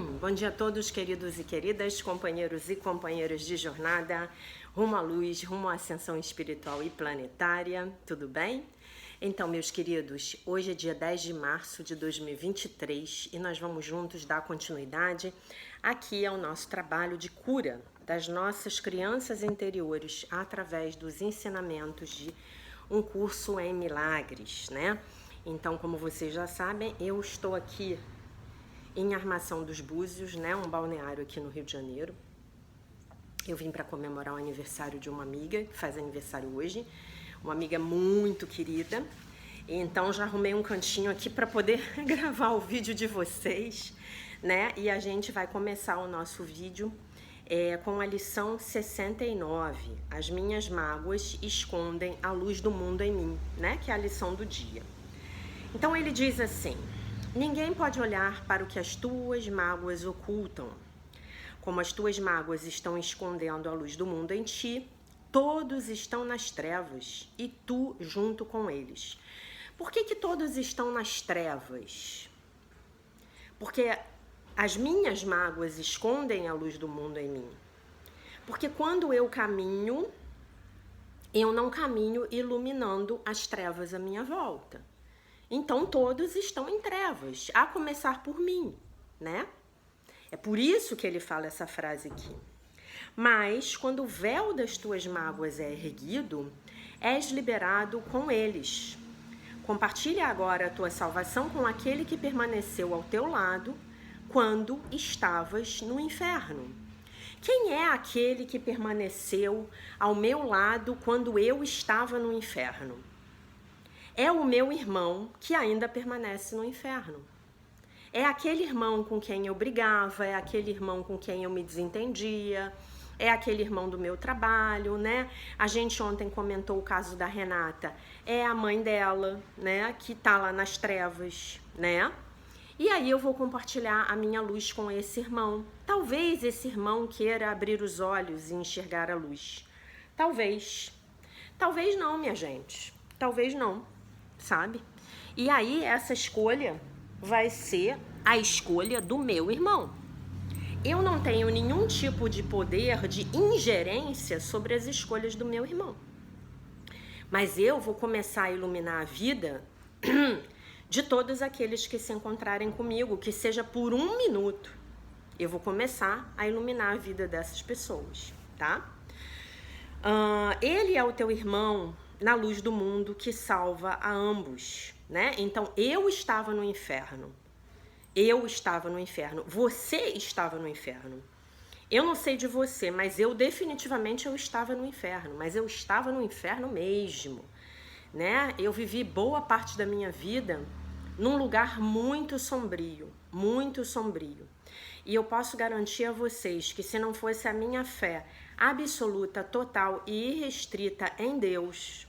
Bom dia a todos, queridos e queridas, companheiros e companheiras de jornada, rumo à luz, rumo à ascensão espiritual e planetária, tudo bem? Então, meus queridos, hoje é dia 10 de março de 2023 e nós vamos juntos dar continuidade aqui ao nosso trabalho de cura das nossas crianças interiores através dos ensinamentos de um curso em milagres, né? Então, como vocês já sabem, eu estou aqui em Armação dos Búzios, né, um balneário aqui no Rio de Janeiro. Eu vim para comemorar o aniversário de uma amiga, que faz aniversário hoje, uma amiga muito querida. Então já arrumei um cantinho aqui para poder gravar o vídeo de vocês, né? E a gente vai começar o nosso vídeo com a lição 69. As minhas mágoas escondem a luz do mundo em mim, né? Que é a lição do dia. Então ele diz assim: ninguém pode olhar para o que as tuas mágoas ocultam. Como as tuas mágoas estão escondendo a luz do mundo em ti, todos estão nas trevas e tu junto com eles. Por que todos estão nas trevas? Porque as minhas mágoas escondem a luz do mundo em mim. Porque quando eu caminho, eu não caminho iluminando as trevas à minha volta. Então todos estão em trevas, a começar por mim, né? É por isso que ele fala essa frase aqui. Mas quando o véu das tuas mágoas é erguido, és liberado com eles. Compartilha agora a tua salvação com aquele que permaneceu ao teu lado quando estavas no inferno. Quem é aquele que permaneceu ao meu lado quando eu estava no inferno? É o meu irmão que ainda permanece no inferno. É aquele irmão com quem eu brigava, é aquele irmão com quem eu me desentendia, é aquele irmão do meu trabalho, né? A gente ontem comentou o caso da Renata, é a mãe dela, né? Que tá lá nas trevas, né? E aí eu vou compartilhar a minha luz com esse irmão. Talvez esse irmão queira abrir os olhos e enxergar a luz. Talvez. Talvez não, minha gente. Talvez não. Sabe? E aí essa escolha vai ser a escolha do meu irmão. Eu não tenho nenhum tipo de poder de ingerência sobre as escolhas do meu irmão. Mas eu vou começar a iluminar a vida de todos aqueles que se encontrarem comigo, que seja por 1 minuto. Eu vou começar a iluminar a vida dessas pessoas, tá? Ele é o teu irmão na luz do mundo que salva a ambos, né? Então, eu estava no inferno. Eu estava no inferno. Você estava no inferno. Eu não sei de você, mas eu definitivamente eu estava no inferno. Mas eu estava no inferno mesmo, né? Eu vivi boa parte da minha vida num lugar muito sombrio, muito sombrio. E eu posso garantir a vocês que se não fosse a minha fé absoluta, total e irrestrita em Deus,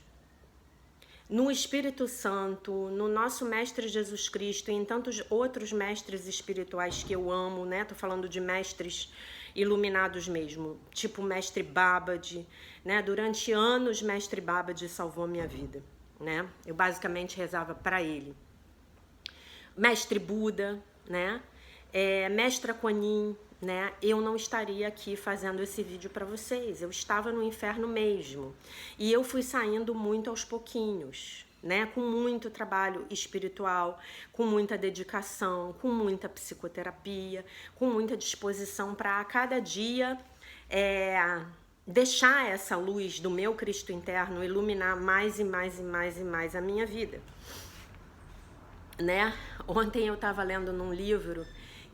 no Espírito Santo, no nosso Mestre Jesus Cristo e em tantos outros mestres espirituais que eu amo, né? Tô falando de mestres iluminados mesmo, tipo Mestre Babbage, né? Durante anos, Mestre Babbage salvou minha vida, né? Eu basicamente rezava para ele. Mestre Buda, né? Mestra Kuan-Yin, né? Eu não estaria aqui fazendo esse vídeo para vocês. Eu estava no inferno mesmo. E eu fui saindo muito aos pouquinhos, né? Com muito trabalho espiritual, com muita dedicação, com muita psicoterapia, com muita disposição para a cada dia deixar essa luz do meu Cristo interno iluminar mais e mais e mais e mais a minha vida, né? Ontem eu estava lendo num livro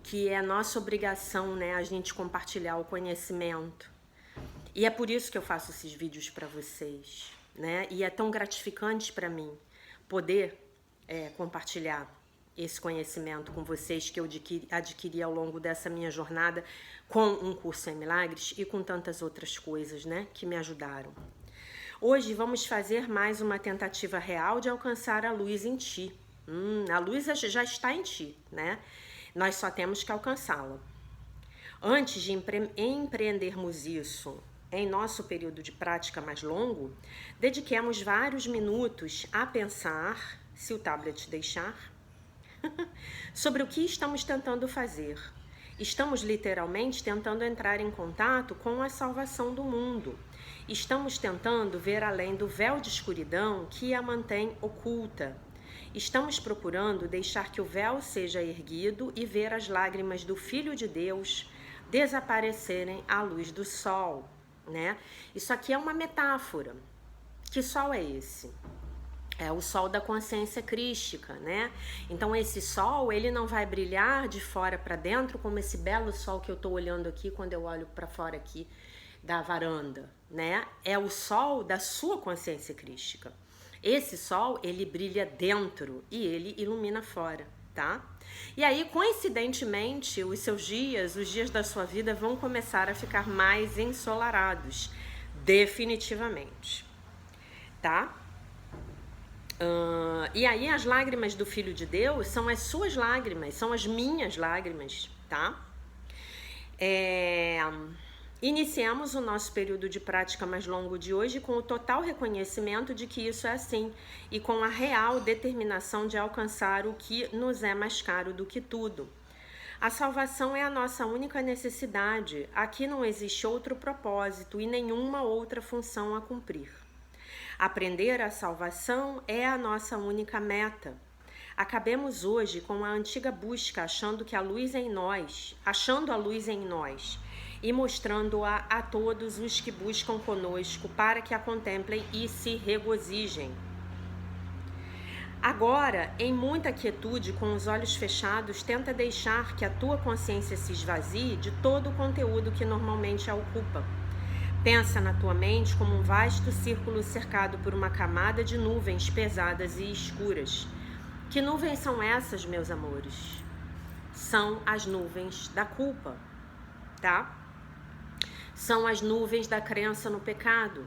que é nossa obrigação, né, a gente compartilhar o conhecimento. E é por isso que eu faço esses vídeos para vocês, né? E é tão gratificante para mim poder compartilhar esse conhecimento com vocês que eu adquiri ao longo dessa minha jornada com um curso em milagres e com tantas outras coisas, né, que me ajudaram. Hoje vamos fazer mais uma tentativa real de alcançar a luz em ti. A luz já está em ti, né? Nós só temos que alcançá-la. Antes de empreendermos isso em nosso período de prática mais longo, dediquemos vários minutos a pensar, se o tablet deixar, sobre o que estamos tentando fazer Estamos literalmente tentando entrar em contato com a salvação do mundo. Estamos tentando ver além do véu de escuridão que a mantém oculta. Estamos procurando deixar que o véu seja erguido e ver as lágrimas do Filho de Deus desaparecerem à luz do sol, né? Isso aqui é uma metáfora. Que sol é esse? É o sol da consciência crística, né? Então esse sol, ele não vai brilhar de fora para dentro como esse belo sol que eu tô olhando aqui quando eu olho para fora aqui da varanda, né? É o sol da sua consciência crística. Esse sol, ele brilha dentro e ele ilumina fora, tá? E aí, coincidentemente, os seus dias, os dias da sua vida vão começar a ficar mais ensolarados, definitivamente, tá? E aí as lágrimas do Filho de Deus são as suas lágrimas, são as minhas lágrimas, tá? Iniciamos o nosso período de prática mais longo de hoje com o total reconhecimento de que isso é assim e com a real determinação de alcançar o que nos é mais caro do que tudo. A salvação é a nossa única necessidade. Aqui não existe outro propósito e nenhuma outra função a cumprir. Aprender a salvação é a nossa única meta. Acabemos hoje com a antiga busca, achando a luz em nós e mostrando-a a todos os que buscam conosco para que a contemplem e se regozijem. Agora, em muita quietude, com os olhos fechados, tenta deixar que a tua consciência se esvazie de todo o conteúdo que normalmente a ocupa. Pensa na tua mente como um vasto círculo cercado por uma camada de nuvens pesadas e escuras. Que nuvens são essas, meus amores? São as nuvens da culpa, tá? São as nuvens da crença no pecado.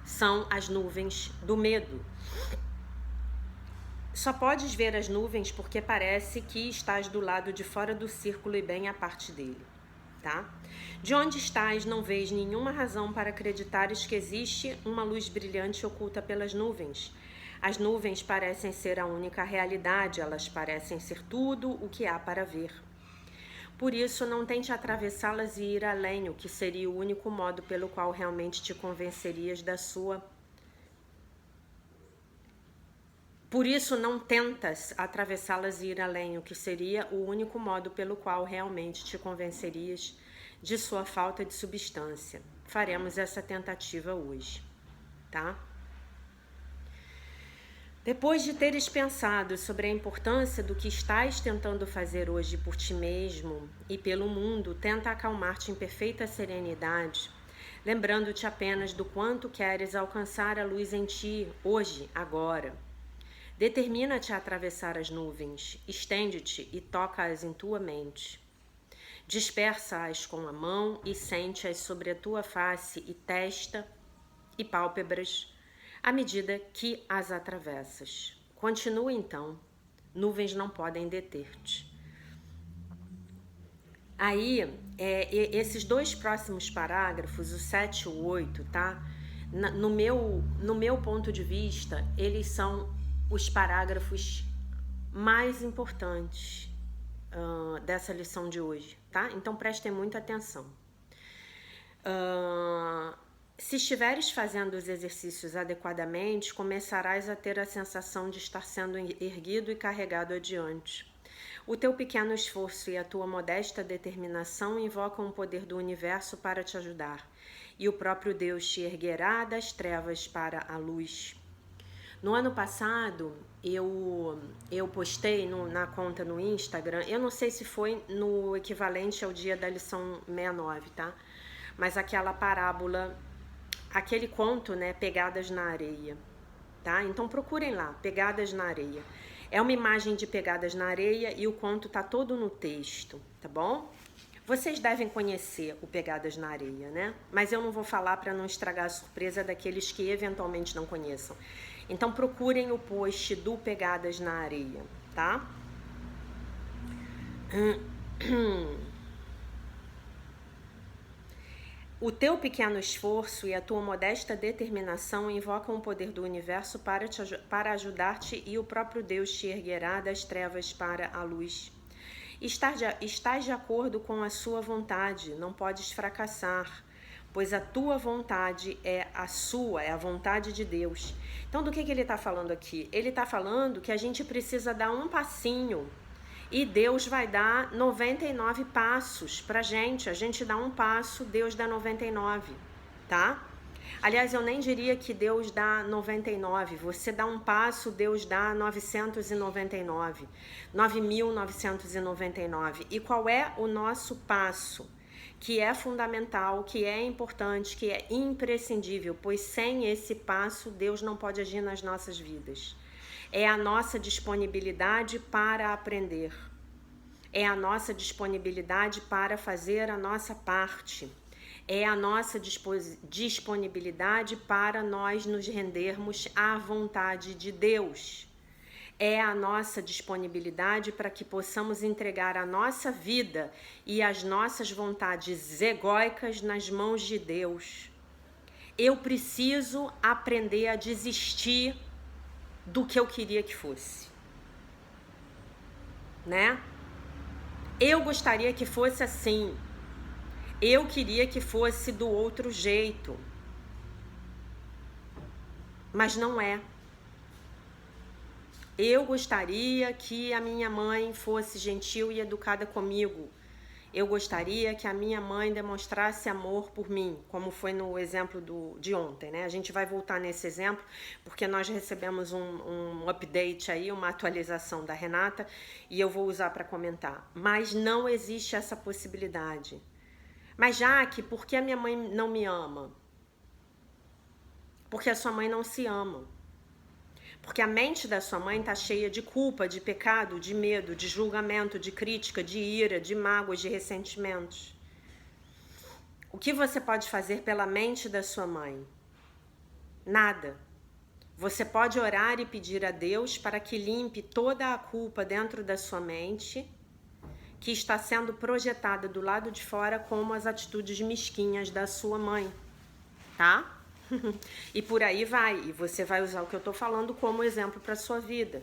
São as nuvens do medo. Só podes ver as nuvens porque parece que estás do lado de fora do círculo e bem à parte dele. Tá? De onde estás, não vês nenhuma razão para acreditares que existe uma luz brilhante oculta pelas nuvens. As nuvens parecem ser a única realidade, elas parecem ser tudo o que há para ver. Por isso, não tente atravessá-las e ir além, o que seria o único modo pelo qual realmente te convencerias da sua... Por isso, não tentas atravessá-las e ir além, o que seria o único modo pelo qual realmente te convencerias de sua falta de substância. Faremos essa tentativa hoje, tá? Depois de teres pensado sobre a importância do que estás tentando fazer hoje por ti mesmo e pelo mundo, tenta acalmar-te em perfeita serenidade, lembrando-te apenas do quanto queres alcançar a luz em ti, hoje, agora. Determina-te a atravessar as nuvens, estende-te e toca-as em tua mente. Dispersa-as com a mão e sente-as sobre a tua face e testa e pálpebras à medida que as atravessas. Continua então, nuvens não podem deter-te. Aí, esses dois próximos parágrafos, o 7 e o 8, tá? No meu ponto de vista, eles são os parágrafos mais importantes dessa lição de hoje, tá? Então prestem muita atenção. Se estiveres fazendo os exercícios adequadamente, começarás a ter a sensação de estar sendo erguido e carregado adiante. O teu pequeno esforço e a tua modesta determinação invocam o poder do universo para te ajudar, e o próprio Deus te erguerá das trevas para a luz. No ano passado, eu postei na conta no Instagram, eu não sei se foi no equivalente ao dia da lição 69, tá? Mas aquela parábola, aquele conto, né, Pegadas na Areia, tá? Então procurem lá, Pegadas na Areia. É uma imagem de pegadas na areia e o conto tá todo no texto, tá bom? Vocês devem conhecer o Pegadas na Areia, né? Mas eu não vou falar para não estragar a surpresa daqueles que eventualmente não conheçam. Então procurem o post do Pegadas na Areia, tá? O teu pequeno esforço e a tua modesta determinação invocam o poder do universo para ajudar-te, e o próprio Deus te erguerá das trevas para a luz. Estás de acordo com a sua vontade, não podes fracassar, pois a tua vontade é a sua, é a vontade de Deus. Então, do que ele está falando aqui? Ele está falando que a gente precisa dar um passinho e Deus vai dar 99 passos pra gente. A gente dá um passo, Deus dá 99, tá? Aliás, eu nem diria que Deus dá 99. Você dá um passo, Deus dá 999. 9.999. E qual é o nosso passo? Que é fundamental, que é importante, que é imprescindível, pois sem esse passo, Deus não pode agir nas nossas vidas. É a nossa disponibilidade para aprender. É a nossa disponibilidade para fazer a nossa parte. É a nossa disponibilidade para nós nos rendermos à vontade de Deus. É a nossa disponibilidade para que possamos entregar a nossa vida e as nossas vontades egóicas nas mãos de Deus. Eu preciso aprender a desistir do que eu queria que fosse, né? Eu gostaria que fosse assim. Eu queria que fosse do outro jeito. Mas não é. Eu gostaria que a minha mãe fosse gentil e educada comigo. Eu gostaria que a minha mãe demonstrasse amor por mim, como foi no exemplo de ontem, né? A gente vai voltar nesse exemplo, porque nós recebemos um update aí, uma atualização da Renata, e eu vou usar para comentar. Mas não existe essa possibilidade. Mas Jaque, por que a minha mãe não me ama? Porque a sua mãe não se ama. Porque a mente da sua mãe está cheia de culpa, de pecado, de medo, de julgamento, de crítica, de ira, de mágoas, de ressentimentos. O que você pode fazer pela mente da sua mãe? Nada. Você pode orar e pedir a Deus para que limpe toda a culpa dentro da sua mente, que está sendo projetada do lado de fora como as atitudes mesquinhas da sua mãe, tá? E por aí vai, e você vai usar o que eu tô falando como exemplo para sua vida,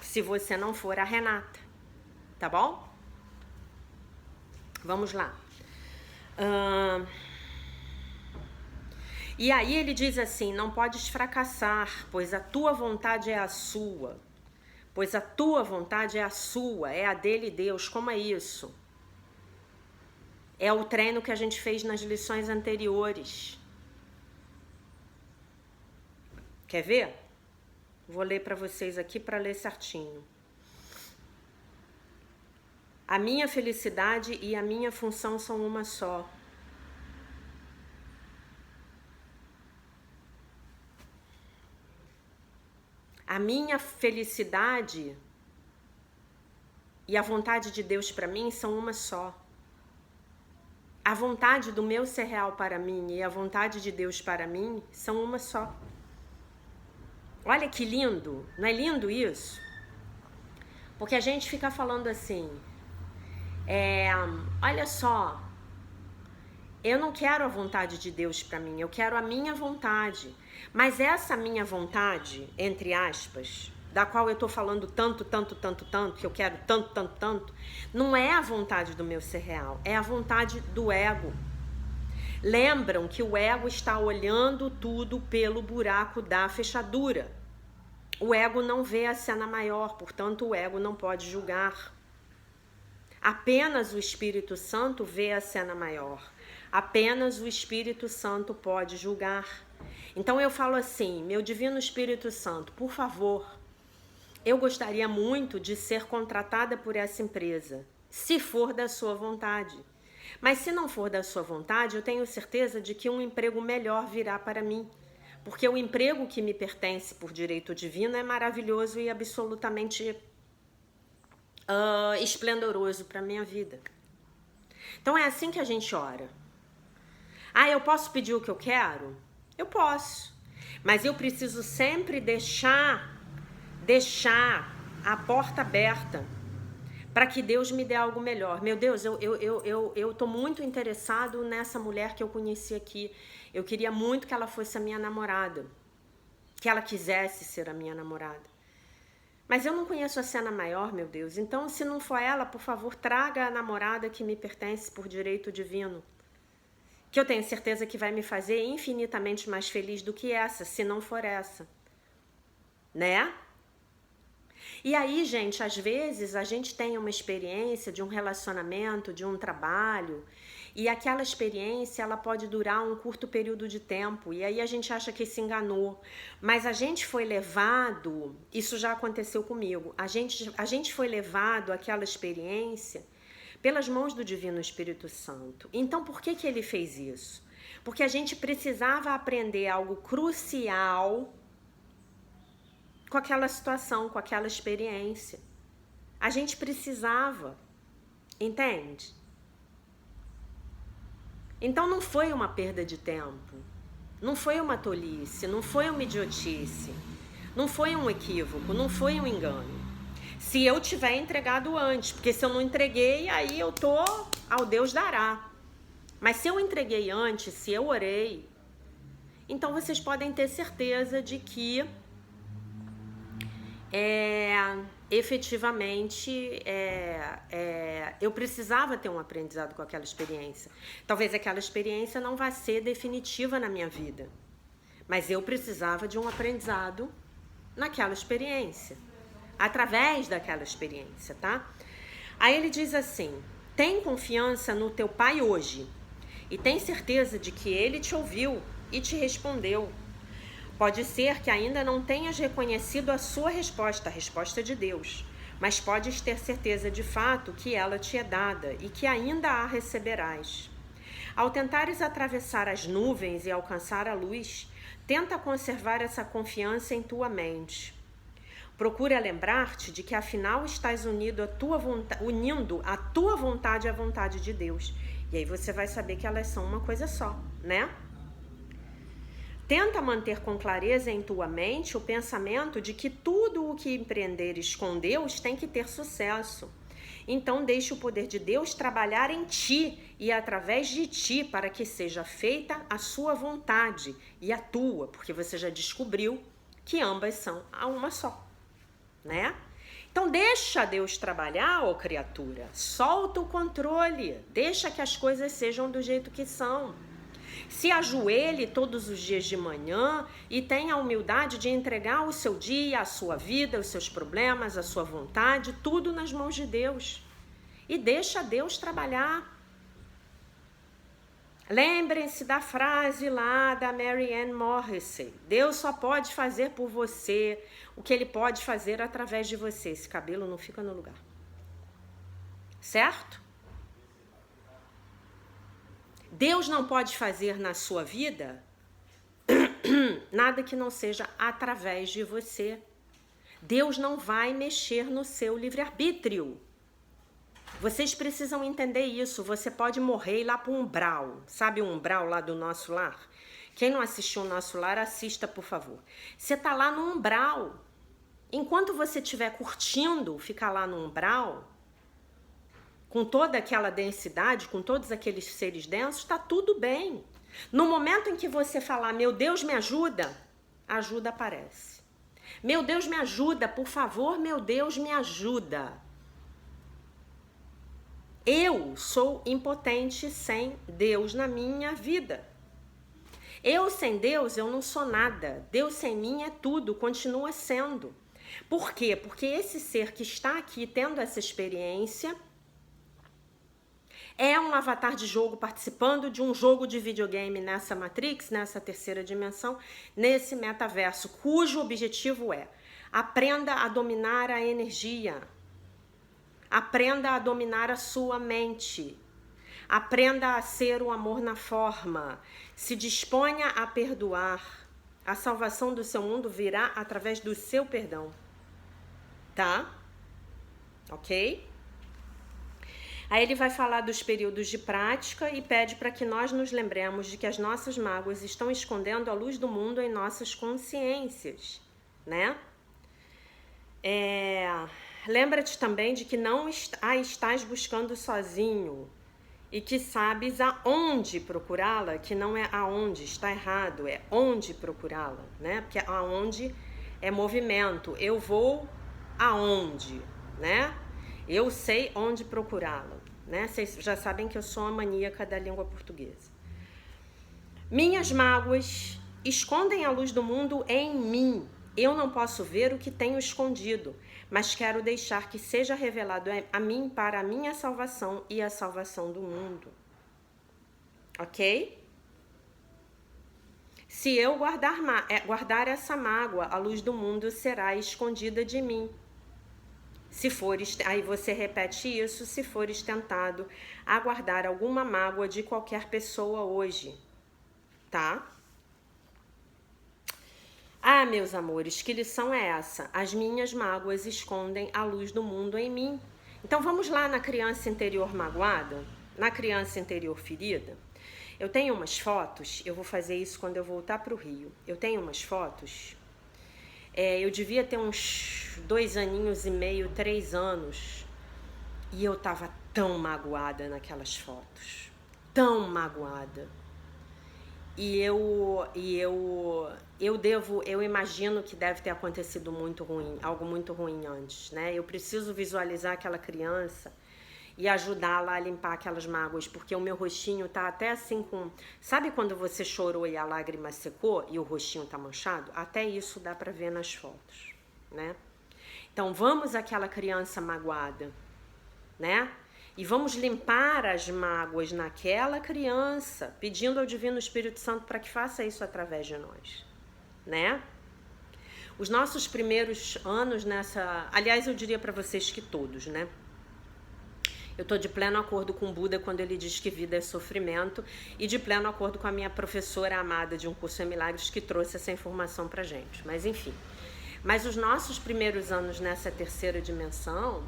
se você não for a Renata, tá bom? Vamos lá. E aí ele diz assim, não podes fracassar, pois a tua vontade é a sua. Pois a tua vontade é a sua, é a dele, Deus. Como é isso? É o treino que a gente fez nas lições anteriores. Quer ver? Vou ler para vocês aqui para ler certinho. A minha felicidade e a minha função são uma só. A minha felicidade e a vontade de Deus para mim são uma só. A vontade do meu ser real para mim e a vontade de Deus para mim são uma só. Olha que lindo, não é lindo isso? Porque a gente fica falando assim, olha só, eu não quero a vontade de Deus para mim, eu quero a minha vontade. Mas essa minha vontade, entre aspas, da qual eu tô falando tanto, que eu quero tanto, não é a vontade do meu ser real, é a vontade do ego. Lembram que o ego está olhando tudo pelo buraco da fechadura. O ego não vê a cena maior, portanto o ego não pode julgar. Apenas o Espírito Santo vê a cena maior. Apenas o Espírito Santo pode julgar. Então eu falo assim, meu divino Espírito Santo, por favor, eu gostaria muito de ser contratada por essa empresa, se for da sua vontade. Mas se não for da sua vontade, eu tenho certeza de que um emprego melhor virá para mim. Porque o emprego que me pertence por direito divino é maravilhoso e absolutamente esplendoroso para a minha vida. Então é assim que a gente ora. Eu posso pedir o que eu quero? Eu posso. Mas eu preciso sempre deixar a porta aberta para que Deus me dê algo melhor. Meu Deus, eu tô muito interessado nessa mulher que eu conheci aqui. Eu queria muito que ela fosse a minha namorada, que ela quisesse ser a minha namorada. Mas eu não conheço a cena maior, meu Deus. Então, se não for ela, por favor, traga a namorada que me pertence por direito divino. Que eu tenho certeza que vai me fazer infinitamente mais feliz do que essa, se não for essa. Né? E aí, gente, às vezes a gente tem uma experiência de um relacionamento, de um trabalho, e aquela experiência ela pode durar um curto período de tempo, e aí a gente acha que se enganou, mas a gente foi levado, isso já aconteceu comigo, a gente foi levado àquela experiência pelas mãos do Divino Espírito Santo. Então, por que ele fez isso? Porque a gente precisava aprender algo crucial com aquela situação, com aquela experiência. A gente precisava, entende? Então não foi uma perda de tempo, não foi uma tolice, não foi uma idiotice, não foi um equívoco, não foi um engano. Se eu tiver entregado antes, porque se eu não entreguei, aí eu tô ao Deus dará. Mas se eu entreguei antes, se eu orei, então vocês podem ter certeza de que efetivamente eu precisava ter um aprendizado com aquela experiência. Talvez aquela experiência não vá ser definitiva na minha vida, mas eu precisava de um aprendizado naquela experiência, através daquela experiência, tá? Aí ele diz assim: tem confiança no teu pai hoje e tem certeza de que ele te ouviu e te respondeu. Pode ser que ainda não tenhas reconhecido a sua resposta, a resposta de Deus, mas podes ter certeza de fato que ela te é dada e que ainda a receberás. Ao tentares atravessar as nuvens e alcançar a luz, tenta conservar essa confiança em tua mente. Procura lembrar-te de que afinal estás unindo a tua vontade à vontade de Deus. E aí você vai saber que elas são uma coisa só, né? Tenta manter com clareza em tua mente o pensamento de que tudo o que empreenderes com Deus tem que ter sucesso. Então deixe o poder de Deus trabalhar em ti e através de ti para que seja feita a sua vontade e a tua, porque você já descobriu que ambas são a uma só, né? Então deixa Deus trabalhar, ó criatura, solta o controle, deixa que as coisas sejam do jeito que são. Se ajoelhe todos os dias de manhã e tenha a humildade de entregar o seu dia, a sua vida, os seus problemas, a sua vontade, tudo nas mãos de Deus. E deixa Deus trabalhar. Lembrem-se da frase lá da Marianne Morrissey: Deus só pode fazer por você o que Ele pode fazer através de você. Esse cabelo não fica no lugar. Certo? Deus não pode fazer na sua vida nada que não seja através de você. Deus não vai mexer no seu livre-arbítrio. Vocês precisam entender isso. Você pode morrer e ir lá para o umbral. Sabe o umbral lá do Nosso Lar? Quem não assistiu o Nosso Lar, assista, por favor. Você está lá no umbral. Enquanto você estiver curtindo ficar lá no umbral, com toda aquela densidade, com todos aqueles seres densos, está tudo bem. No momento em que você falar, meu Deus, me ajuda, a ajuda aparece. Meu Deus, me ajuda, por favor, meu Deus, me ajuda. Eu sou impotente sem Deus na minha vida. Eu sem Deus, eu não sou nada. Deus sem mim é tudo, continua sendo. Por quê? Porque esse ser que está aqui tendo essa experiência é um avatar de jogo participando de um jogo de videogame nessa Matrix, nessa terceira dimensão, nesse metaverso, cujo objetivo é: aprenda a dominar a energia, aprenda a dominar a sua mente, aprenda a ser o amor na forma, se disponha a perdoar. A salvação do seu mundo virá através do seu perdão. Tá? Ok? Aí ele vai falar dos períodos de prática e pede para que nós nos lembremos de que as nossas mágoas estão escondendo a luz do mundo em nossas consciências, né? Lembra-te também de que não a estás buscando sozinho e que sabes aonde procurá-la, que não é aonde, está errado, é onde procurá-la, né? Porque aonde é movimento. Eu vou aonde, né? Eu sei onde procurá-la, né? Vocês já sabem que eu sou uma maníaca da língua portuguesa. Minhas mágoas escondem a luz do mundo em mim. Eu não posso ver o que tenho escondido, mas quero deixar que seja revelado a mim para a minha salvação e a salvação do mundo. Ok? Se eu guardar essa mágoa, a luz do mundo será escondida de mim. Aí você repete isso, se fores tentado a guardar alguma mágoa de qualquer pessoa hoje, tá? Ah, meus amores, que lição é essa? As minhas mágoas escondem a luz do mundo em mim. Então vamos lá na criança interior magoada, na criança interior ferida. Eu tenho umas fotos, eu vou fazer isso quando eu voltar para o Rio. Eu tenho umas fotos, eu devia ter uns 2 aninhos e meio, 3 anos, e eu tava tão magoada naquelas fotos, tão magoada. E eu imagino que deve ter acontecido muito ruim, algo muito ruim antes, né? Eu preciso visualizar aquela criança e ajudá-la a limpar aquelas mágoas, porque o meu rostinho tá até assim com... Sabe quando você chorou e a lágrima secou e o rostinho tá manchado? Até isso dá pra ver nas fotos, né? Então vamos àquela criança magoada, né? E vamos limpar as mágoas naquela criança, pedindo ao Divino Espírito Santo para que faça isso através de nós, né? Os nossos primeiros anos nessa... Aliás, eu diria para vocês que todos, né? Eu estou de pleno acordo com o Buda quando ele diz que vida é sofrimento e de pleno acordo com a minha professora amada de Um Curso em Milagres que trouxe essa informação pra gente. Mas enfim. Mas os nossos primeiros anos nessa terceira dimensão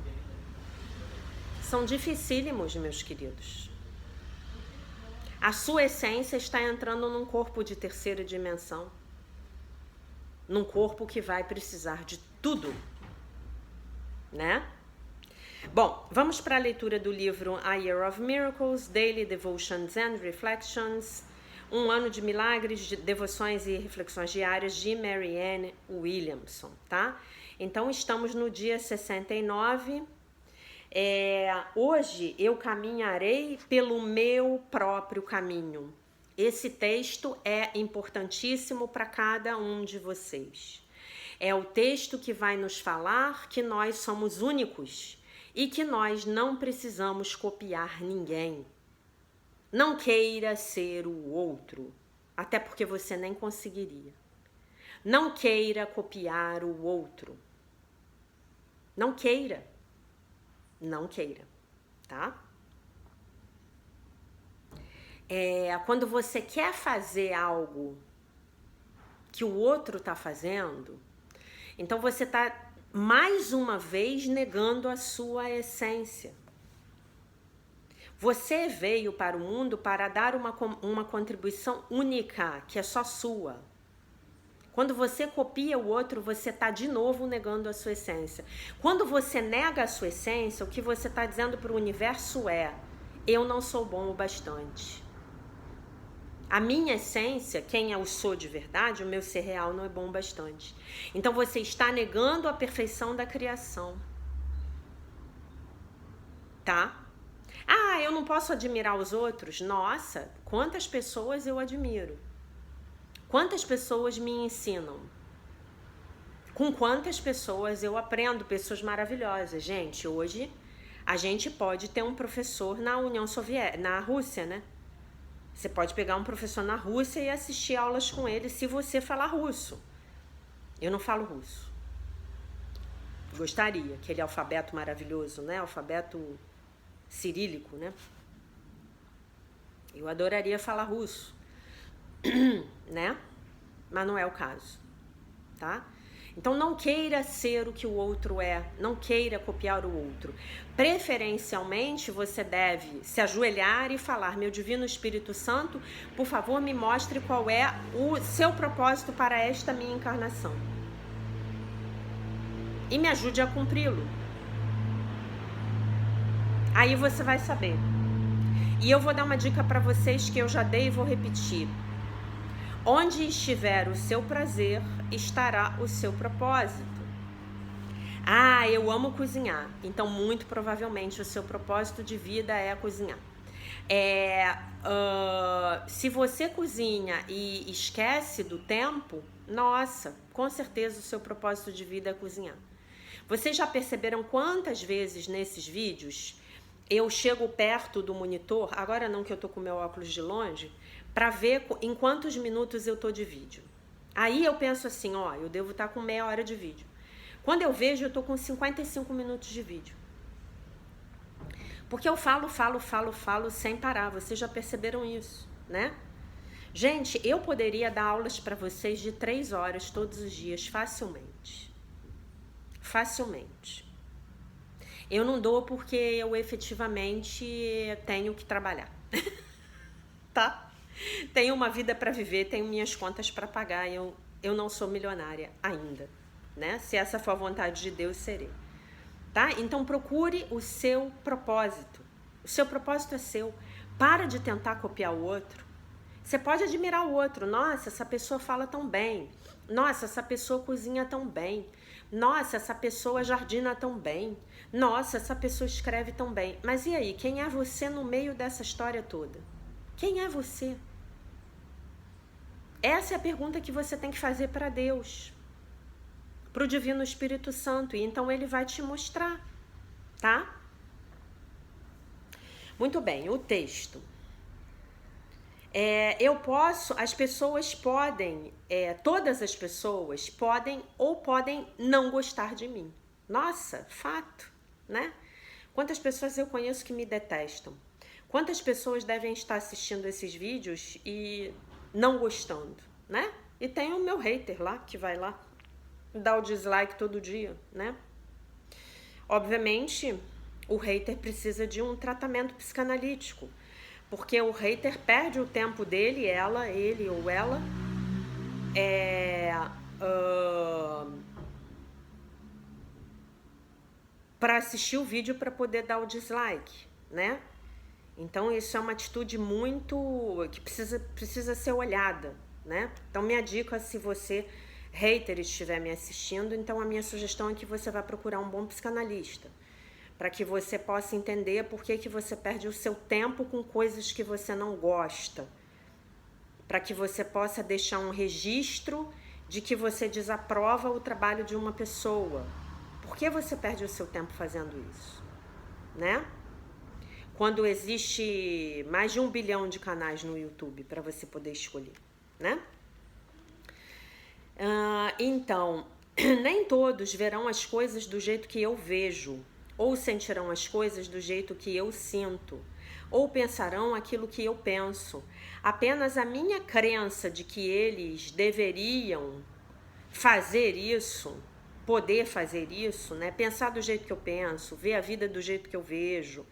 são dificílimos, meus queridos. A sua essência está entrando num corpo de terceira dimensão. Num corpo que vai precisar de tudo, né? Bom, vamos para a leitura do livro A Year of Miracles, Daily Devotions and Reflections, Um Ano de Milagres, de Devoções e Reflexões Diárias, de Marianne Williamson, tá? Então, estamos no dia 69. Hoje eu caminharei pelo meu próprio caminho. Esse texto é importantíssimo para cada um de vocês. É o texto que vai nos falar que nós somos únicos e que nós não precisamos copiar ninguém. Não queira ser o outro, até porque você nem conseguiria. Não queira copiar o outro. Não queira. Não queira, tá? Quando você quer fazer algo que o outro tá fazendo, então você tá mais uma vez negando a sua essência. Você veio para o mundo para dar uma contribuição única, que é só sua. Quando você copia o outro, você está de novo negando a sua essência. Quando você nega a sua essência, o que você está dizendo para o universo é: eu não sou bom o bastante. A minha essência, quem eu sou de verdade, o meu ser real não é bom o bastante. Então você está negando a perfeição da criação. Tá? Ah, eu não posso admirar os outros? Nossa, quantas pessoas eu admiro. Quantas pessoas me ensinam? Com quantas pessoas eu aprendo? Pessoas maravilhosas. Gente, hoje a gente pode ter um professor na União Soviética, na Rússia, né? Você pode pegar um professor na Rússia e assistir aulas com ele se você falar russo. Eu não falo russo. Gostaria, aquele alfabeto maravilhoso, né? Alfabeto cirílico, né? Eu adoraria falar russo, né? Mas não é o caso, tá? Então não queira ser o que o outro é, não queira copiar o outro. Preferencialmente você deve se ajoelhar e falar: meu Divino Espírito Santo, por favor me mostre qual é o seu propósito para esta minha encarnação. E me ajude a cumpri-lo. Aí você vai saber. E eu vou dar uma dica para vocês que eu já dei e vou repetir. Onde estiver o seu prazer, estará o seu propósito. Ah, eu amo cozinhar. Então, muito provavelmente, o seu propósito de vida é cozinhar. Se você cozinha e esquece do tempo, nossa, com certeza o seu propósito de vida é cozinhar. Vocês já perceberam quantas vezes nesses vídeos eu chego perto do monitor, agora não que eu tô com meu óculos de longe, para ver em quantos minutos eu tô de vídeo. Aí eu penso assim, ó, eu devo estar com meia hora de vídeo. Quando eu vejo, eu tô com 55 minutos de vídeo. Porque eu falo sem parar. Vocês já perceberam isso, né? Gente, eu poderia dar aulas para vocês de 3 horas todos os dias, facilmente. Facilmente. Eu não dou porque eu efetivamente tenho que trabalhar. Tá? Tenho uma vida para viver, tenho minhas contas para pagar. Eu não sou milionária ainda, né? Se essa for a vontade de Deus, serei. Tá? Então procure o seu propósito. O seu propósito é seu. Para de tentar copiar o outro. Você pode admirar o outro. Nossa, essa pessoa fala tão bem. Nossa, essa pessoa cozinha tão bem. Nossa, essa pessoa jardina tão bem. Nossa, essa pessoa escreve tão bem. Mas e aí, quem é você no meio dessa história toda? Quem é você? Essa é a pergunta que você tem que fazer para Deus, para o Divino Espírito Santo, e então ele vai te mostrar, tá? Muito bem, o texto. As pessoas podem, todas as pessoas podem ou podem não gostar de mim. Nossa, fato, né? Quantas pessoas eu conheço que me detestam? Quantas pessoas devem estar assistindo esses vídeos e não gostando, né? E tem o meu hater lá, que vai lá dar o dislike todo dia, né? Obviamente, o hater precisa de um tratamento psicanalítico, porque o hater perde o tempo dele, ele ou ela, para assistir o vídeo para poder dar o dislike, né? Então isso é uma atitude muito que precisa ser olhada, né? Então minha dica, se você hater estiver me assistindo, então a minha sugestão é que você vá procurar um bom psicanalista, para que você possa entender por que você perde o seu tempo com coisas que você não gosta, para que você possa deixar um registro de que você desaprova o trabalho de uma pessoa. Por que você perde o seu tempo fazendo isso, né? Quando existe mais de 1 bilhão de canais no YouTube para você poder escolher, né? Então, nem todos verão as coisas do jeito que eu vejo, ou sentirão as coisas do jeito que eu sinto, ou pensarão aquilo que eu penso. Apenas a minha crença de que eles deveriam fazer isso, poder fazer isso, né? Pensar do jeito que eu penso, ver a vida do jeito que eu vejo,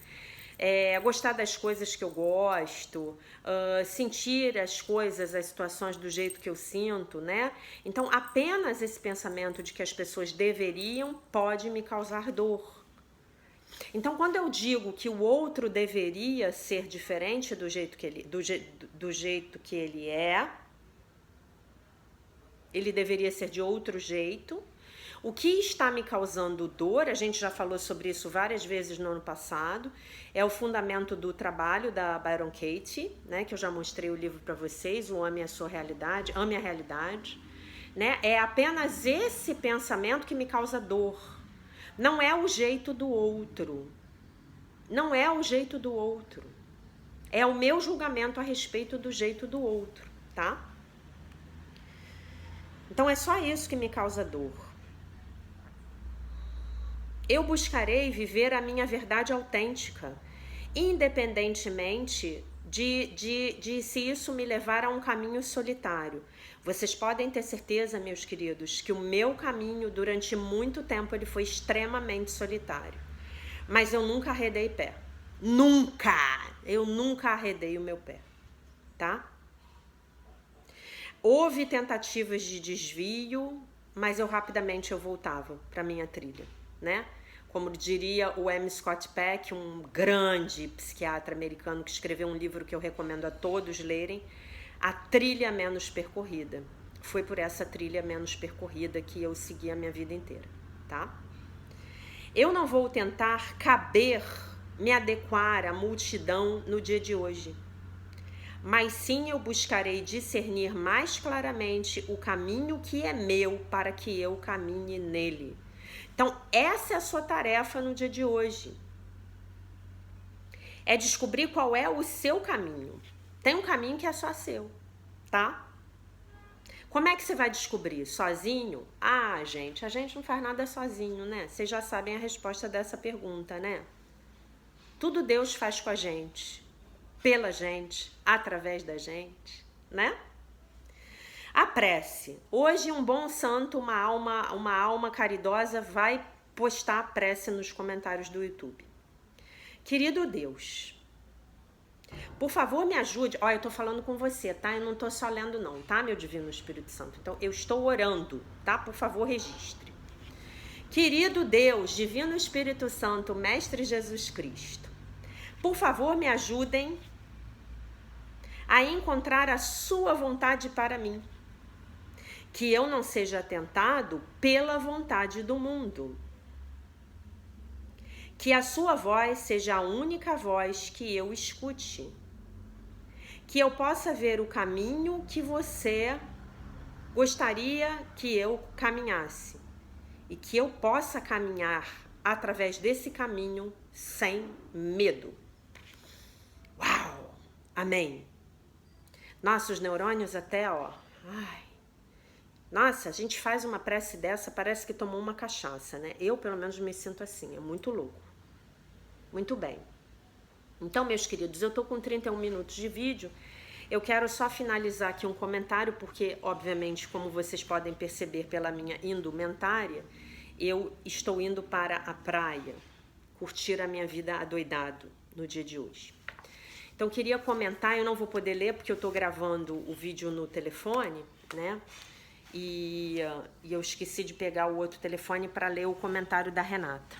gostar das coisas que eu gosto, sentir as coisas, as situações do jeito que eu sinto, né? Então, apenas esse pensamento de que as pessoas deveriam pode me causar dor. Então, quando eu digo que o outro deveria ser diferente do jeito que ele é, ele deveria ser de outro jeito. O que está me causando dor, a gente já falou sobre isso várias vezes no ano passado, é o fundamento do trabalho da Byron Katie, né, que eu já mostrei o livro para vocês, o Ame a Sua Realidade, Ame a Realidade, né? É apenas esse pensamento que me causa dor. Não é o jeito do outro. Não é o jeito do outro. É o meu julgamento a respeito do jeito do outro, tá? Então é só isso que me causa dor. Eu buscarei viver a minha verdade autêntica, independentemente de se isso me levar a um caminho solitário. Vocês podem ter certeza, meus queridos, que o meu caminho durante muito tempo ele foi extremamente solitário. Mas eu nunca arredei pé. Nunca! Eu nunca arredei o meu pé, tá? Houve tentativas de desvio, mas eu rapidamente voltava para minha trilha, né? Como diria o M. Scott Peck, um grande psiquiatra americano que escreveu um livro que eu recomendo a todos lerem, A Trilha Menos Percorrida. Foi por essa trilha menos percorrida que eu segui a minha vida inteira, tá? Eu não vou tentar caber, me adequar à multidão no dia de hoje, mas sim eu buscarei discernir mais claramente o caminho que é meu para que eu caminhe nele. Então, essa é a sua tarefa no dia de hoje. É descobrir qual é o seu caminho. Tem um caminho que é só seu, tá? Como é que você vai descobrir? Sozinho? Ah, gente, a gente não faz nada sozinho, né? Vocês já sabem a resposta dessa pergunta, né? Tudo Deus faz com a gente, pela gente, através da gente, né? A prece. Hoje um bom santo, uma alma caridosa vai postar a prece nos comentários do YouTube. Querido Deus, por favor, me ajude. Olha, eu tô falando com você, tá? Eu não tô só lendo não, tá, meu Divino Espírito Santo? Então, eu estou orando, tá? Por favor, registre. Querido Deus, Divino Espírito Santo, Mestre Jesus Cristo, por favor, me ajudem a encontrar a sua vontade para mim. Que eu não seja tentado pela vontade do mundo. Que a sua voz seja a única voz que eu escute. Que eu possa ver o caminho que você gostaria que eu caminhasse. E que eu possa caminhar através desse caminho sem medo. Uau! Amém! Nossa, os neurônios até, ó. Ai. Nossa, a gente faz uma prece dessa, parece que tomou uma cachaça, né? Eu, pelo menos, me sinto assim, é muito louco. Muito bem. Então, meus queridos, eu tô com 31 minutos de vídeo. Eu quero só finalizar aqui um comentário, porque, obviamente, como vocês podem perceber pela minha indumentária, eu estou indo para a praia, curtir a minha vida adoidado no dia de hoje. Então, queria comentar, eu não vou poder ler, porque eu tô gravando o vídeo no telefone, né? E eu esqueci de pegar o outro telefone para ler o comentário da Renata,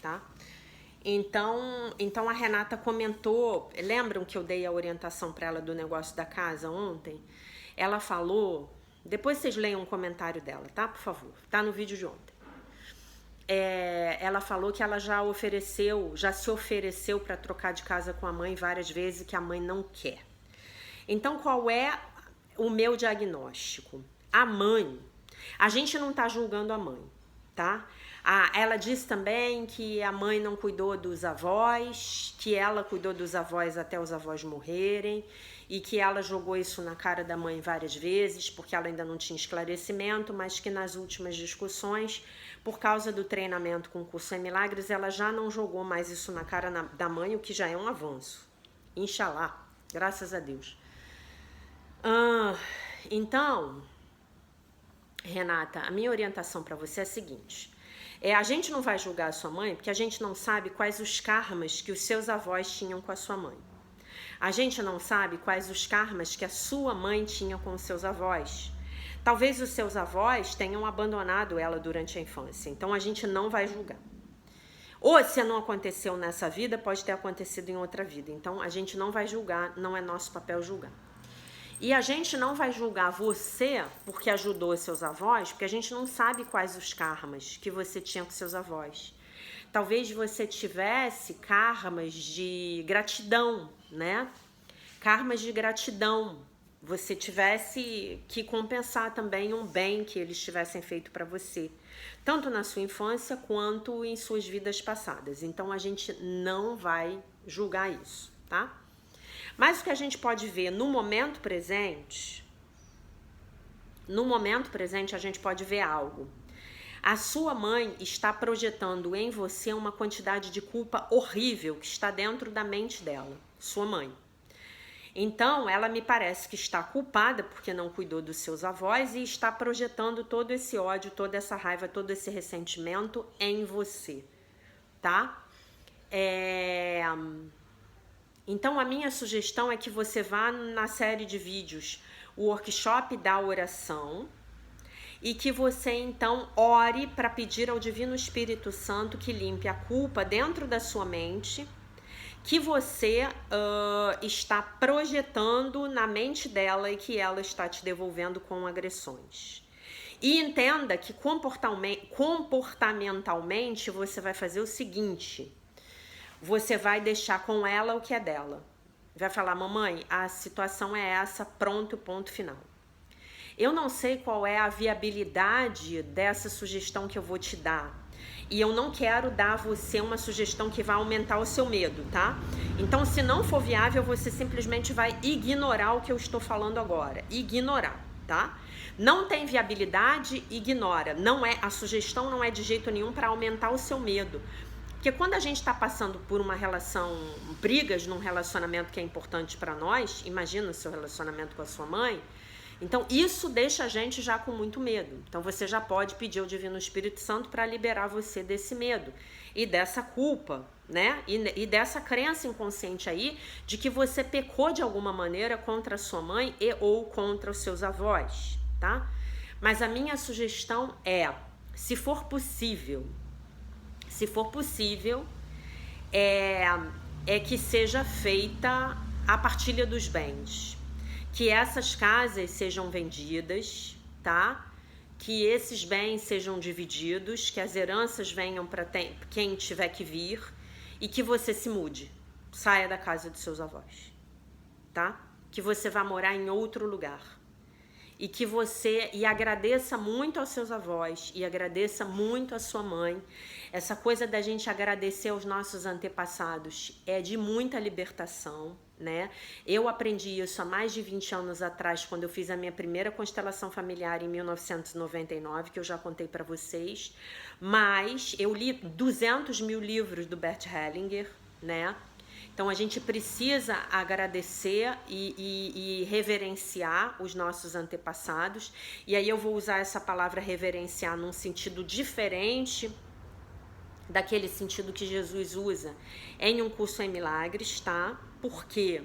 tá? Então a Renata comentou, lembram que eu dei a orientação para ela do negócio da casa ontem? Ela falou, depois vocês leiam um comentário dela, tá? Por favor, tá no vídeo de ontem. Ela falou que ela já se ofereceu para trocar de casa com a mãe várias vezes e que a mãe não quer. Então qual é o meu diagnóstico? A mãe, a gente não tá julgando a mãe, tá? Ela disse também que a mãe não cuidou dos avós, que ela cuidou dos avós até os avós morrerem e que ela jogou isso na cara da mãe várias vezes porque ela ainda não tinha esclarecimento, mas que nas últimas discussões, por causa do treinamento com o Curso em Milagres, ela já não jogou mais isso na cara da mãe, o que já é um avanço. Inxalá, graças a Deus. Então, Renata, a minha orientação para você é a seguinte: a gente não vai julgar a sua mãe porque a gente não sabe quais os karmas que os seus avós tinham com a sua mãe. A gente não sabe quais os karmas que a sua mãe tinha com os seus avós. Talvez os seus avós tenham abandonado ela durante a infância, então a gente não vai julgar. Ou se não aconteceu nessa vida, pode ter acontecido em outra vida. Então a gente não vai julgar, não é nosso papel julgar. E a gente não vai julgar você porque ajudou seus avós, porque a gente não sabe quais os karmas que você tinha com seus avós. Talvez você tivesse karmas de gratidão, né? Karmas de gratidão. Você tivesse que compensar também um bem que eles tivessem feito para você, tanto na sua infância quanto em suas vidas passadas. Então a gente não vai julgar isso, tá? Mas o que a gente pode ver no momento presente, a gente pode ver algo. A sua mãe está projetando em você uma quantidade de culpa horrível que está dentro da mente dela, sua mãe. Então, ela me parece que está culpada porque não cuidou dos seus avós e está projetando todo esse ódio, toda essa raiva, todo esse ressentimento em você, tá? Então, a minha sugestão é que você vá na série de vídeos, o workshop da oração, e que você, então, ore para pedir ao Divino Espírito Santo que limpe a culpa dentro da sua mente, que você está projetando na mente dela e que ela está te devolvendo com agressões. E entenda que comportamentalmente você vai fazer o seguinte: você vai deixar com ela o que é dela. Vai falar, mamãe, a situação é essa, pronto, ponto final. Eu não sei qual é a viabilidade dessa sugestão que eu vou te dar. E eu não quero dar a você uma sugestão que vai aumentar o seu medo, tá? Então, se não for viável, você simplesmente vai ignorar o que eu estou falando agora. Ignorar, tá? Não tem viabilidade, ignora. Não é, a sugestão não é de jeito nenhum para aumentar o seu medo. Porque quando a gente está passando por uma relação, brigas num relacionamento que é importante para nós, imagina o seu relacionamento com a sua mãe, então isso deixa a gente já com muito medo. Então você já pode pedir ao Divino Espírito Santo para liberar você desse medo e dessa culpa, né? E dessa crença inconsciente aí de que você pecou de alguma maneira contra a sua mãe e ou contra os seus avós, tá? Mas a minha sugestão é, se for possível, é que seja feita a partilha dos bens. Que essas casas sejam vendidas, tá? Que esses bens sejam divididos, que as heranças venham para quem tiver que vir e que você se mude, saia da casa dos seus avós, tá? Que você vá morar em outro lugar. E que você agradeça muito aos seus avós e agradeça muito à sua mãe. Essa coisa da gente agradecer aos nossos antepassados é de muita libertação, né? Eu aprendi isso há mais de 20 anos atrás, quando eu fiz a minha primeira constelação familiar em 1999, que eu já contei para vocês. Mas eu li 200 mil livros do Bert Hellinger, né? Então a gente precisa agradecer e reverenciar os nossos antepassados. E aí eu vou usar essa palavra reverenciar num sentido diferente daquele sentido que Jesus usa em Um Curso em Milagres, tá? Por quê?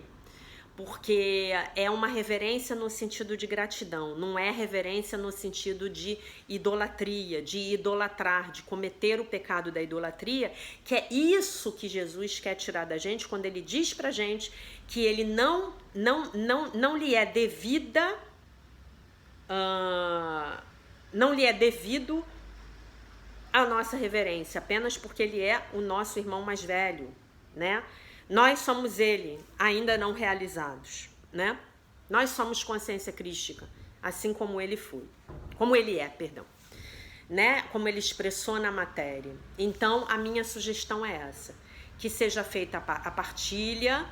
Porque é uma reverência no sentido de gratidão, não é reverência no sentido de idolatria, de idolatrar, de cometer o pecado da idolatria, que é isso que Jesus quer tirar da gente quando ele diz pra gente que ele não lhe é devida, não lhe é devido a nossa reverência, apenas porque ele é o nosso irmão mais velho, né? Nós somos ele, ainda não realizados, né? Nós somos consciência crística, assim como ele foi. Como ele é, perdão. Né? Como ele expressou na matéria. Então, a minha sugestão é essa. Que seja feita a partilha,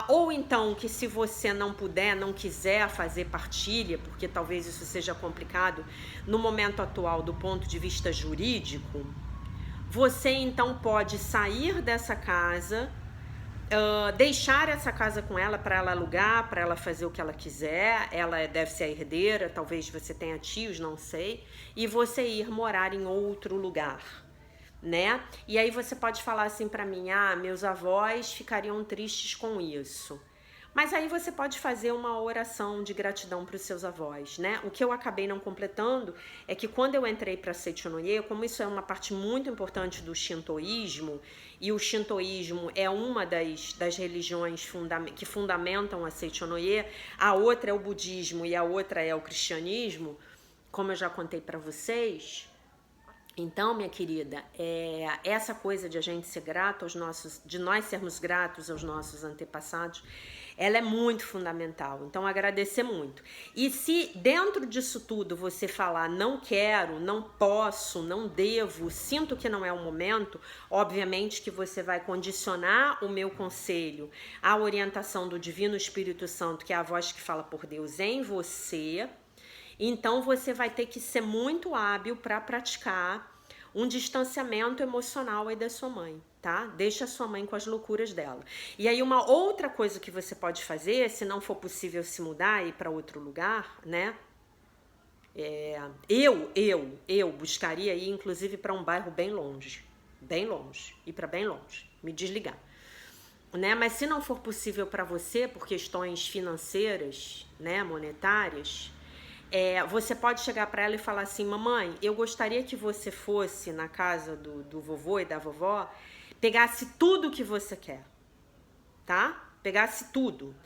ou então que se você não puder, não quiser fazer partilha, porque talvez isso seja complicado no momento atual do ponto de vista jurídico, você então pode sair dessa casa, deixar essa casa com ela para ela alugar, para ela fazer o que ela quiser. Ela deve ser a herdeira, talvez você tenha tios, não sei, e você ir morar em outro lugar, né? E aí você pode falar assim para mim, meus avós ficariam tristes com isso. Mas aí você pode fazer uma oração de gratidão para os seus avós, né? O que eu acabei não completando é que quando eu entrei para Seichonoye, como isso é uma parte muito importante do shintoísmo, e o shintoísmo é uma das religiões que fundamentam a Seichonoye, a outra é o budismo e a outra é o cristianismo, como eu já contei para vocês. Então, minha querida, essa coisa de a gente ser grato de nós sermos gratos aos nossos antepassados, ela é muito fundamental. Então, agradecer muito. E se dentro disso tudo você falar não quero, não posso, não devo, sinto que não é o momento, obviamente que você vai condicionar o meu conselho à orientação do Divino Espírito Santo, que é a voz que fala por Deus em você. Então você vai ter que ser muito hábil para praticar um distanciamento emocional aí da sua mãe, tá? Deixa a sua mãe com as loucuras dela. E aí uma outra coisa que você pode fazer, se não for possível se mudar e ir para outro lugar, né? Eu buscaria ir inclusive para um bairro bem longe, ir para bem longe, me desligar. Né? Mas se não for possível para você por questões financeiras, né, monetárias, você pode chegar para ela e falar assim, mamãe, eu gostaria que você fosse na casa do vovô e da vovó, pegasse tudo que você quer, tá? Pegasse tudo.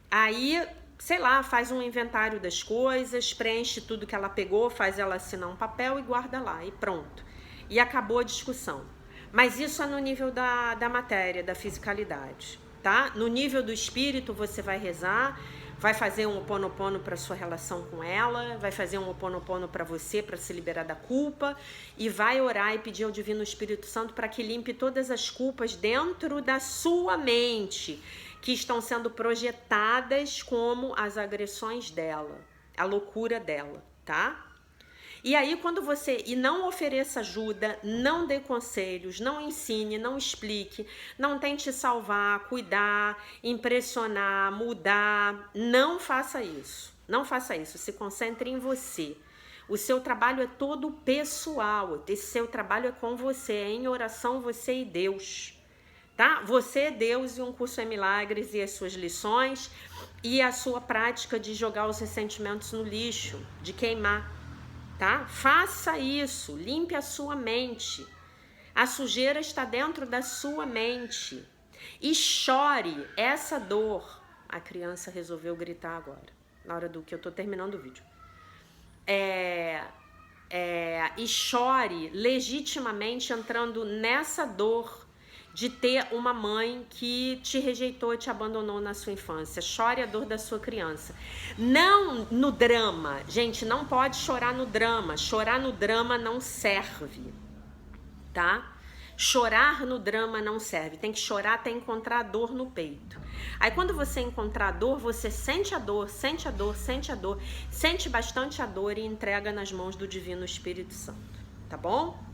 Aí sei lá, faz um inventário das coisas, preenche tudo que ela pegou, faz ela assinar um papel e guarda lá, e pronto. E acabou a discussão. Mas isso é no nível da matéria, da fisicalidade, tá? No nível do espírito, você vai rezar, vai fazer um Ho'oponopono para sua relação com ela, vai fazer um Ho'oponopono para você, para se liberar da culpa, e vai orar e pedir ao Divino Espírito Santo para que limpe todas as culpas dentro da sua mente, que estão sendo projetadas como as agressões dela, a loucura dela, tá? E aí, quando você... E não ofereça ajuda, não dê conselhos, não ensine, não explique, não tente salvar, cuidar, impressionar, mudar. Não faça isso. Não faça isso. Se concentre em você. O seu trabalho é todo pessoal. Esse seu trabalho é com você. É em oração, você e Deus. Tá? Você é Deus e um curso é milagres e as suas lições e a sua prática de jogar os ressentimentos no lixo, de queimar, tá? Faça isso, limpe a sua mente. A sujeira está dentro da sua mente. E chore essa dor. A criança resolveu gritar agora, na hora do que eu tô terminando o vídeo. E chore legitimamente entrando nessa dor de ter uma mãe que te rejeitou, te abandonou na sua infância. Chore a dor da sua criança. Não no drama. Gente, não pode chorar no drama. Chorar no drama não serve, tá? Chorar no drama não serve. Tem que chorar até encontrar a dor no peito. Aí quando você encontrar a dor, você sente a dor, sente a dor, sente a dor, sente bastante a dor e entrega nas mãos do Divino Espírito Santo, tá bom?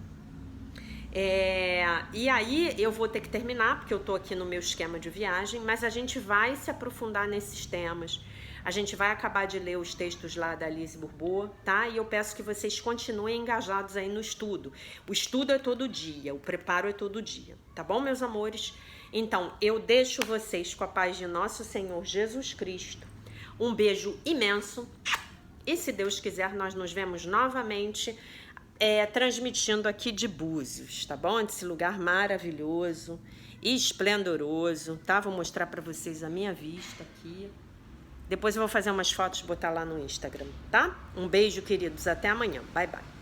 E aí eu vou ter que terminar, porque eu tô aqui no meu esquema de viagem, mas a gente vai se aprofundar nesses temas. A gente vai acabar de ler os textos lá da Lise Bourbeau, tá? E eu peço que vocês continuem engajados aí no estudo. O estudo é todo dia, o preparo é todo dia, tá bom, meus amores? Então, eu deixo vocês com a paz de nosso Senhor Jesus Cristo. Um beijo imenso. E se Deus quiser, nós nos vemos novamente transmitindo aqui de Búzios, tá bom? Desse lugar maravilhoso e esplendoroso, tá? Vou mostrar para vocês a minha vista aqui. Depois eu vou fazer umas fotos e botar lá no Instagram, tá? Um beijo, queridos. Até amanhã. Bye, bye.